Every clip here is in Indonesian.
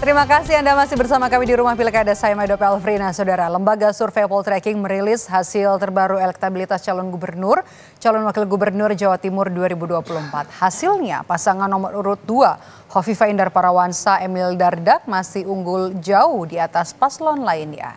Terima kasih Anda masih bersama kami di Rumah Pilkada. Saya Maido Pelfrina. Saudara, Lembaga Survei Poltreking merilis hasil terbaru elektabilitas calon gubernur, calon wakil gubernur Jawa Timur 2024. Hasilnya, pasangan nomor urut 2, Hovifah Indar Parawansa Emil Dardak masih unggul jauh di atas paslon lainnya.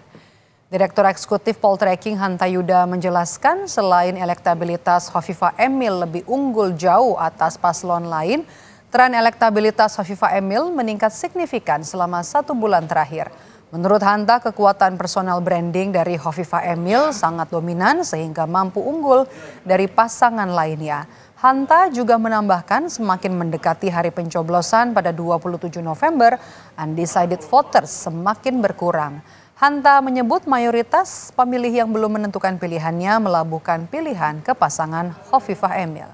Direktur Eksekutif Poltreking Hanta Yuda menjelaskan selain elektabilitas Hovifah Emil lebih unggul jauh atas paslon lain, tren elektabilitas Hovifah Emil meningkat signifikan selama 1 bulan terakhir. Menurut Hanta, kekuatan personal branding dari Hovifah Emil sangat dominan sehingga mampu unggul dari pasangan lainnya. Hanta juga menambahkan semakin mendekati hari pencoblosan pada 27 November, undecided voters semakin berkurang. Hanta menyebut mayoritas pemilih yang belum menentukan pilihannya melabuhkan pilihan ke pasangan Hovifah Emil.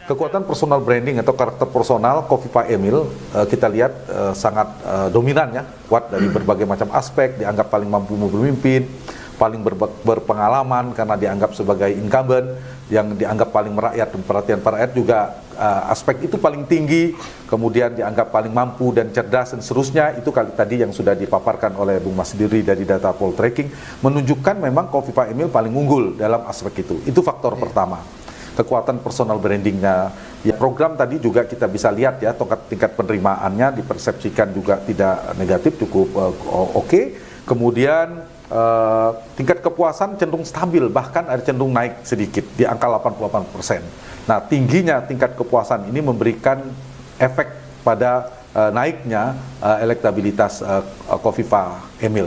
Kekuatan personal branding atau karakter personal Hovifah Emil kita lihat sangat dominan ya, kuat dari berbagai macam aspek, dianggap paling mampu memimpin, paling berpengalaman karena dianggap sebagai incumbent, yang dianggap paling merakyat dan perhatian para rakyat juga aspek itu paling tinggi, kemudian dianggap paling mampu dan cerdas dan seterusnya. Itu kali tadi yang sudah dipaparkan oleh Bung Mas Diri dari data Poltreking menunjukkan memang Hovifah Emil paling unggul dalam aspek itu. Itu faktor pertama. Kekuatan personal brandingnya. Ya, program tadi juga kita bisa lihat ya, tingkat penerimaannya dipersepsikan juga tidak negatif, cukup oke. Kemudian tingkat kepuasan cenderung stabil, bahkan ada cenderung naik sedikit di angka 88%. Nah, tingginya tingkat kepuasan ini memberikan efek pada naiknya elektabilitas Hovifah Emil.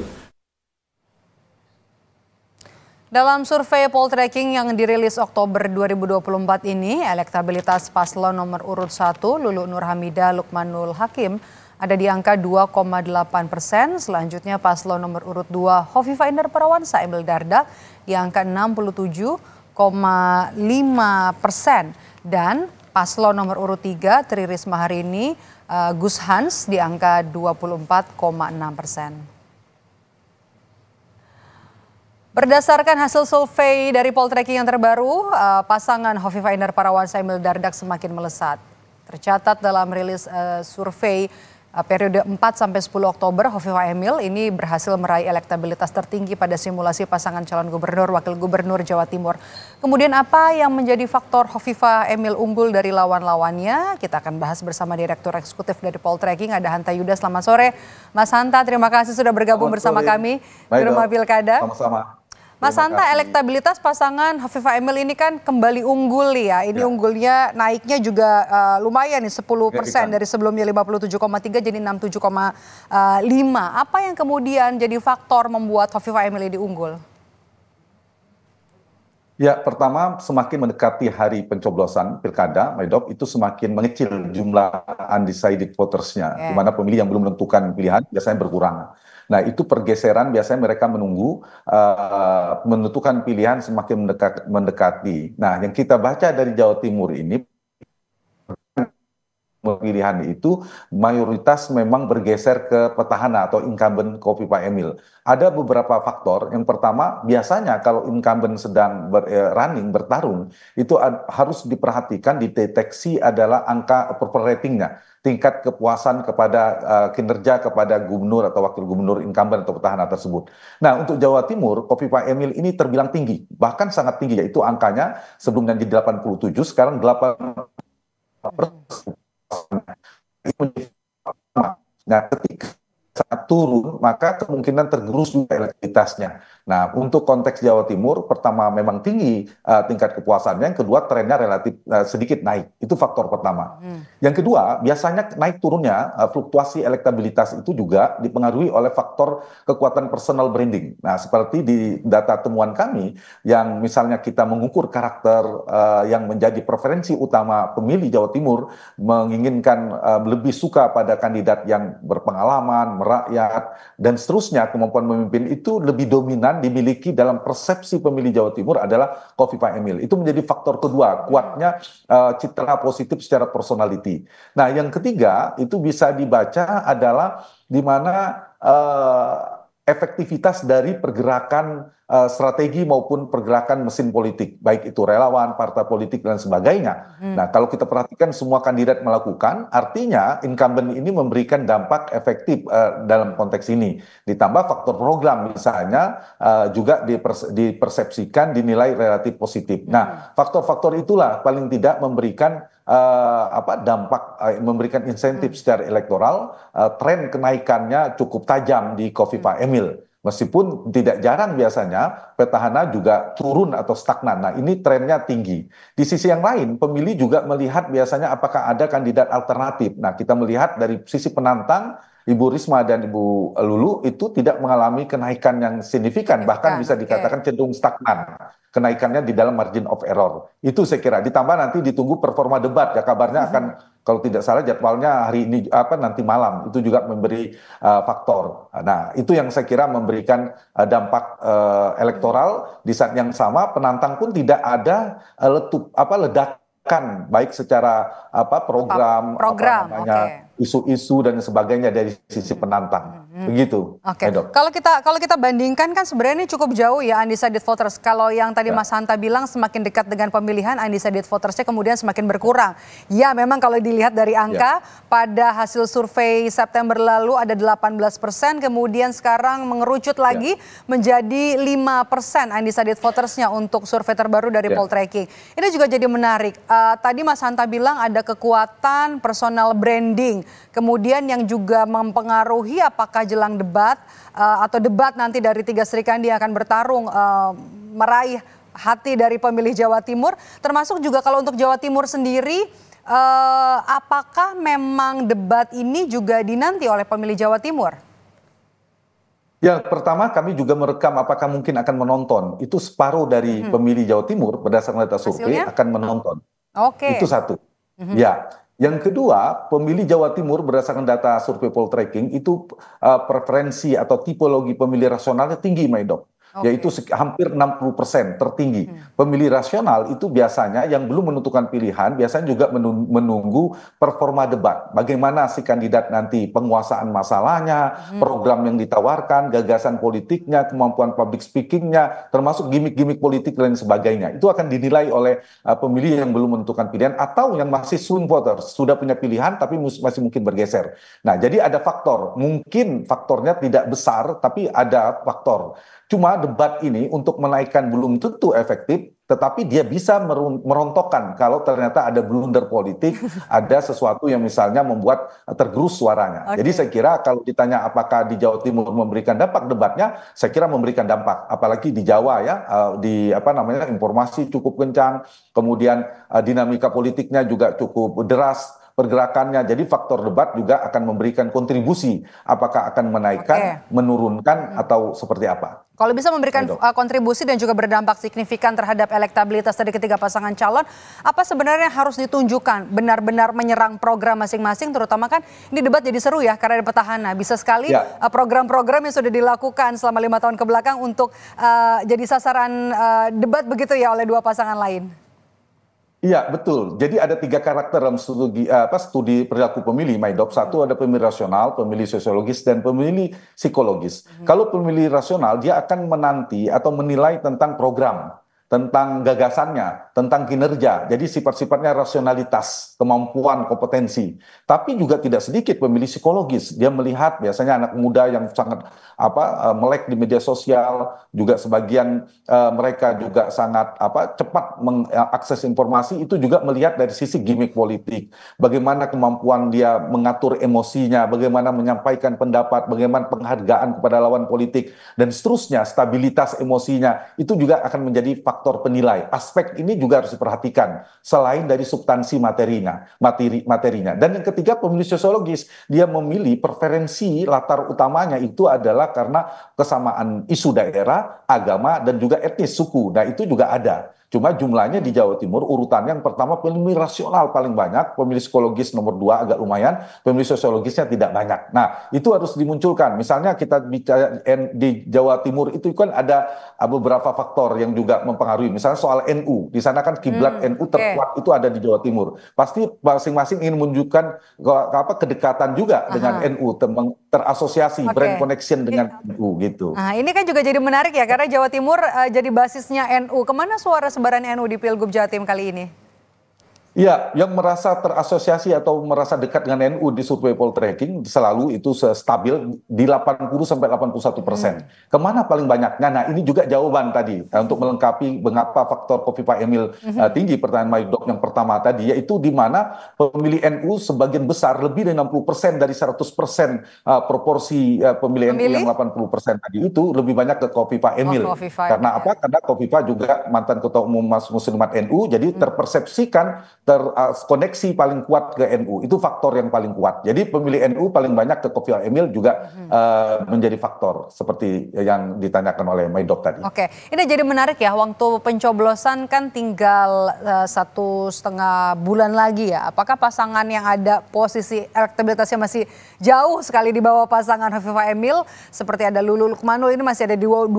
Dalam survei Poltreking yang dirilis Oktober 2024 ini, elektabilitas paslon nomor urut 1 Lulu Nur Hamidah Lukmanul Hakim ada di angka 2,8%. Selanjutnya paslon nomor urut 2 Hovifah Indar Parawansa Emil Dardak di angka 67,5%. Dan paslon nomor urut 3 Tri Risma hari ini Gus Hans di angka 24,6%. Berdasarkan hasil survei dari Poltreking yang terbaru, pasangan Hovifah Indar Parawansa Emil Dardak semakin melesat. Tercatat dalam rilis survei periode 4-10 Oktober, Hovifah Emil ini berhasil meraih elektabilitas tertinggi pada simulasi pasangan calon gubernur wakil gubernur Jawa Timur. Kemudian apa yang menjadi faktor Hovifah Emil unggul dari lawan-lawannya? Kita akan bahas bersama Direktur Eksekutif dari Poltreking, ada Hanta Yuda. Selamat sore, Mas Hanta. Terima kasih sudah bergabung bersama kami di Rumah Pilkada. Sama-sama. Mas Hanta, elektabilitas pasangan Hovifah Emil ini kan kembali unggul ya. Ini unggulnya naiknya juga lumayan nih, 10% dari sebelumnya 57,3 jadi 67,5. Apa yang kemudian jadi faktor membuat Hovifah Emil ini unggul? Ya, pertama semakin mendekati hari pencoblosan pilkada, Maidop, itu semakin mengecil jumlah undecided votersnya, di mana pemilih yang belum menentukan pilihan biasanya berkurang. Nah, itu pergeseran biasanya mereka menunggu menentukan pilihan semakin mendekati. Nah, yang kita baca dari Jawa Timur ini, pemilihan itu mayoritas memang bergeser ke petahana atau incumbent Hovifah Emil. Ada beberapa faktor. Yang pertama, biasanya kalau incumbent sedang bertarung, itu harus diperhatikan, dideteksi adalah angka approval ratingnya, tingkat kepuasan kepada kinerja kepada gubernur atau wakil gubernur incumbent atau petahana tersebut. Nah, untuk Jawa Timur, Hovifah Emil ini terbilang tinggi, bahkan sangat tinggi, yaitu angkanya sebelumnya di 87, sekarang 8%. Nah, ketika saat turun, maka kemungkinan tergerus juga elektabilitasnya. Nah, untuk konteks Jawa Timur, pertama memang tinggi tingkat kepuasannya, yang kedua trennya relatif sedikit naik. Itu faktor pertama. Yang kedua, biasanya naik turunnya fluktuasi elektabilitas itu juga dipengaruhi oleh faktor kekuatan personal branding. Nah, seperti di data temuan kami, yang misalnya kita mengukur karakter yang menjadi preferensi utama pemilih Jawa Timur, menginginkan lebih suka pada kandidat yang berpengalaman, merakyat, dan seterusnya, kemampuan memimpin itu lebih dominan dimiliki dalam persepsi pemilih Jawa Timur adalah Hovifah Emil. Itu menjadi faktor kedua, kuatnya citra positif secara personality. Nah, yang ketiga itu bisa dibaca adalah di mana efektivitas dari pergerakan strategi maupun pergerakan mesin politik, baik itu relawan, partai politik dan sebagainya. Nah, kalau kita perhatikan semua kandidat melakukan, artinya incumbent ini memberikan dampak efektif dalam konteks ini. Ditambah faktor program misalnya juga dipersepsikan dinilai relatif positif. Nah, faktor-faktor itulah paling tidak memberikan dampak, memberikan insentif secara elektoral. Tren kenaikannya cukup tajam di Khofifah Emil. Meskipun tidak jarang biasanya petahana juga turun atau stagnan. Nah, ini trennya tinggi. Di sisi yang lain, pemilih juga melihat biasanya apakah ada kandidat alternatif. Nah, kita melihat dari sisi penantang, Ibu Risma dan Ibu Lulu itu tidak mengalami kenaikan yang signifikan, bahkan bisa dikatakan cenderung stagnan. Kenaikannya di dalam margin of error. Itu saya kira. Ditambah nanti ditunggu performa debat ya, kabarnya akan kalau tidak salah jadwalnya hari ini nanti malam, itu juga memberi faktor. Nah, itu yang saya kira memberikan dampak elektoral. Di saat yang sama penantang pun tidak ada ledakan baik secara program, isu-isu dan sebagainya dari sisi penantang. Begitu. Oke. Kalau kita bandingkan kan sebenarnya ini cukup jauh ya undecided voters. Kalau yang tadi Mas Hanta bilang semakin dekat dengan pemilihan undecided votersnya kemudian semakin berkurang. Ya, memang kalau dilihat dari angka pada hasil survei September lalu ada 18%, kemudian sekarang mengerucut lagi menjadi 5% undecided votersnya untuk survei terbaru dari Poltreking. Ini juga jadi menarik. Tadi Mas Hanta bilang ada kekuatan personal branding. Kemudian yang juga mempengaruhi apakah jelang debat atau debat nanti dari 3 Sri Kandi yang akan bertarung meraih hati dari pemilih Jawa Timur. Termasuk juga kalau untuk Jawa Timur sendiri, apakah memang debat ini juga dinanti oleh pemilih Jawa Timur? Ya, pertama kami juga merekam apakah mungkin akan menonton. Itu separuh dari pemilih Jawa Timur berdasarkan data survei akan menonton. Itu satu. Ya. Yang kedua, pemilih Jawa Timur berdasarkan data survei Poltreking itu preferensi atau tipologi pemilih rasionalnya tinggi, Maido. Yaitu hampir 60% tertinggi. Pemilih rasional itu biasanya yang belum menentukan pilihan, biasanya juga menunggu performa debat. Bagaimana si kandidat nanti penguasaan masalahnya, program yang ditawarkan, gagasan politiknya, kemampuan public speakingnya, termasuk gimmick-gimmick politik dan sebagainya. Itu akan dinilai oleh pemilih yang belum menentukan pilihan atau yang masih swing voters, sudah punya pilihan tapi masih mungkin bergeser. Nah, jadi ada faktor, mungkin faktornya tidak besar tapi ada faktor. Cuma debat ini untuk menaikkan belum tentu efektif, tetapi dia bisa merontokkan kalau ternyata ada blunder politik, ada sesuatu yang misalnya membuat tergerus suaranya. Jadi saya kira kalau ditanya apakah di Jawa Timur memberikan dampak debatnya, saya kira memberikan dampak. Apalagi di Jawa ya, informasi cukup kencang, kemudian dinamika politiknya juga cukup deras pergerakannya. Jadi faktor debat juga akan memberikan kontribusi apakah akan menaikkan, menurunkan atau seperti apa. Kalau bisa memberikan kontribusi dan juga berdampak signifikan terhadap elektabilitas dari ketiga pasangan calon, apa sebenarnya harus ditunjukkan? Benar-benar menyerang program masing-masing, terutama kan ini debat jadi seru ya karena ada petahana. Bisa sekali program-program yang sudah dilakukan selama 5 tahun kebelakang untuk jadi sasaran debat begitu ya oleh dua pasangan lain. Iya, betul. Jadi ada 3 karakter dalam studi perilaku pemilih, Maidop. Satu ada pemilih rasional, pemilih sosiologis, dan pemilih psikologis. Kalau pemilih rasional, dia akan menanti atau menilai tentang program, tentang gagasannya, tentang kinerja. Jadi sifat-sifatnya rasionalitas, kemampuan, kompetensi. Tapi juga tidak sedikit pemilih psikologis. Dia melihat biasanya anak muda yang sangat melek di media sosial, juga sebagian mereka juga sangat cepat mengakses informasi, itu juga melihat dari sisi gimmick politik. Bagaimana kemampuan dia mengatur emosinya, bagaimana menyampaikan pendapat, bagaimana penghargaan kepada lawan politik, dan seterusnya, stabilitas emosinya, itu juga akan menjadi faktor penilai. Aspek ini juga harus diperhatikan selain dari substansi materinya. Dan yang ketiga pemilih sosiologis, dia memilih preferensi latar utamanya itu adalah karena kesamaan isu daerah, agama dan juga etnis suku. Nah, itu juga ada. Cuma jumlahnya di Jawa Timur urutannya yang pertama pemilih rasional paling banyak, pemilih psikologis nomor 2 agak lumayan, pemilih sosiologisnya tidak banyak. Nah, itu harus dimunculkan. Misalnya kita bicara di Jawa Timur itu kan ada beberapa faktor yang juga mempengaruhi mempengaruhi. Misalnya soal NU, di sana kan kiblat NU terkuat itu ada di Jawa Timur. Pasti masing-masing ingin menunjukkan kedekatan juga dengan NU, terasosiasi brand connection dengan NU gitu. Nah, ini kan juga jadi menarik ya, karena Jawa Timur jadi basisnya NU. Kemana suara sebaran NU di Pilgub Jatim kali ini? Iya, yang merasa terasosiasi atau merasa dekat dengan NU di survei Poltreking selalu itu stabil di 80-81%. Kemana paling banyaknya? Nah, ini juga jawaban tadi untuk melengkapi mengapa faktor Khofifah Emil tinggi pertanyaan Maidok yang pertama tadi, yaitu di mana pemilih NU sebagian besar lebih dari 60% dari 100% proporsi pemilih NU yang 80% tadi itu lebih banyak ke Khofifah Emil. Karena apa? Karena Khofifah juga mantan Ketua Umum Muslimat NU, jadi terpersepsikan terkoneksi paling kuat ke NU. Itu faktor yang paling kuat. Jadi pemilih NU paling banyak ke Khofifah Emil juga menjadi faktor seperti yang ditanyakan oleh Maidok tadi. Oke, ini jadi menarik ya. Waktu pencoblosan kan tinggal 1,5 bulan lagi ya. Apakah pasangan yang ada posisi elektabilitasnya masih jauh sekali di bawah pasangan Khofifah Emil, seperti ada Lulu Lukmanul ini masih ada di 2%.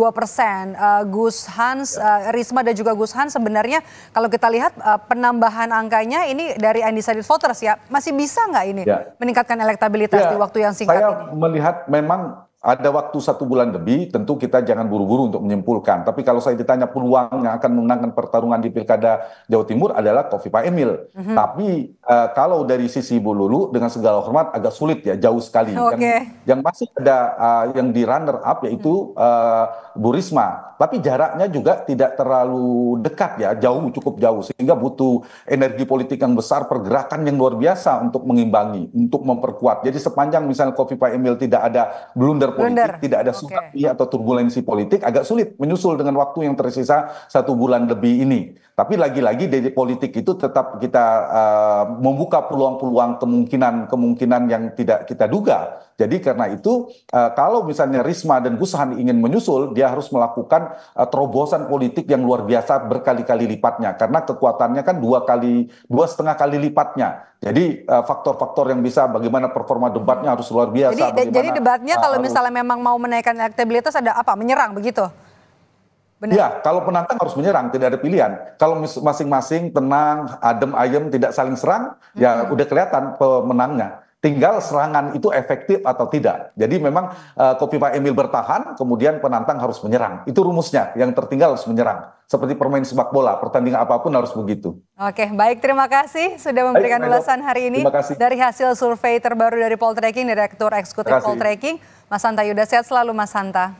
Gus Hans, Risma dan juga Gus Hans sebenarnya kalau kita lihat penambahan angkanya ini dari undecided voters ya, masih bisa nggak ini meningkatkan elektabilitas di waktu yang singkat ini? Saya melihat memang ada waktu 1 bulan lebih, tentu kita jangan buru-buru untuk menyimpulkan. Tapi kalau saya ditanya peluang yang akan memenangkan pertarungan di Pilkada Jawa Timur adalah Khofifah Emil. Tapi kalau dari sisi Bu Lulu, dengan segala hormat agak sulit ya, jauh sekali. Yang masih ada yang di runner up yaitu Bu Risma. Tapi jaraknya juga tidak terlalu dekat ya, cukup jauh. Sehingga butuh energi politik yang besar, pergerakan yang luar biasa untuk mengimbangi, untuk memperkuat. Jadi sepanjang misalnya Khofifah Emil tidak ada blunder politik, tidak ada tsunami atau turbulensi politik, agak sulit menyusul dengan waktu yang tersisa 1 bulan lebih ini. Tapi lagi-lagi dari politik itu tetap kita membuka peluang-peluang kemungkinan yang tidak kita duga. Jadi karena itu kalau misalnya Risma dan Gus Han ingin menyusul, dia harus melakukan terobosan politik yang luar biasa berkali-kali lipatnya. Karena kekuatannya kan 2,5 kali lipatnya. Jadi faktor-faktor yang bisa bagaimana performa debatnya harus luar biasa. Jadi debatnya kalau misalnya memang mau menaikkan elektabilitas ada apa? Menyerang begitu? Benar. Ya, kalau penantang harus menyerang, tidak ada pilihan. Kalau masing-masing tenang, adem ayem, tidak saling serang, ya udah kelihatan pemenangnya. Tinggal serangan itu efektif atau tidak. Jadi memang Khofifah Emil bertahan, kemudian penantang harus menyerang. Itu rumusnya, yang tertinggal harus menyerang. Seperti permain sepak bola, pertandingan apapun harus begitu. Oke, baik, terima kasih sudah memberikan ulasan hari ini. Dari hasil survei terbaru dari Poltreking, Direktur Eksekutif Poltreking, Mas Hanta Yuda. Sehat selalu Mas Hanta.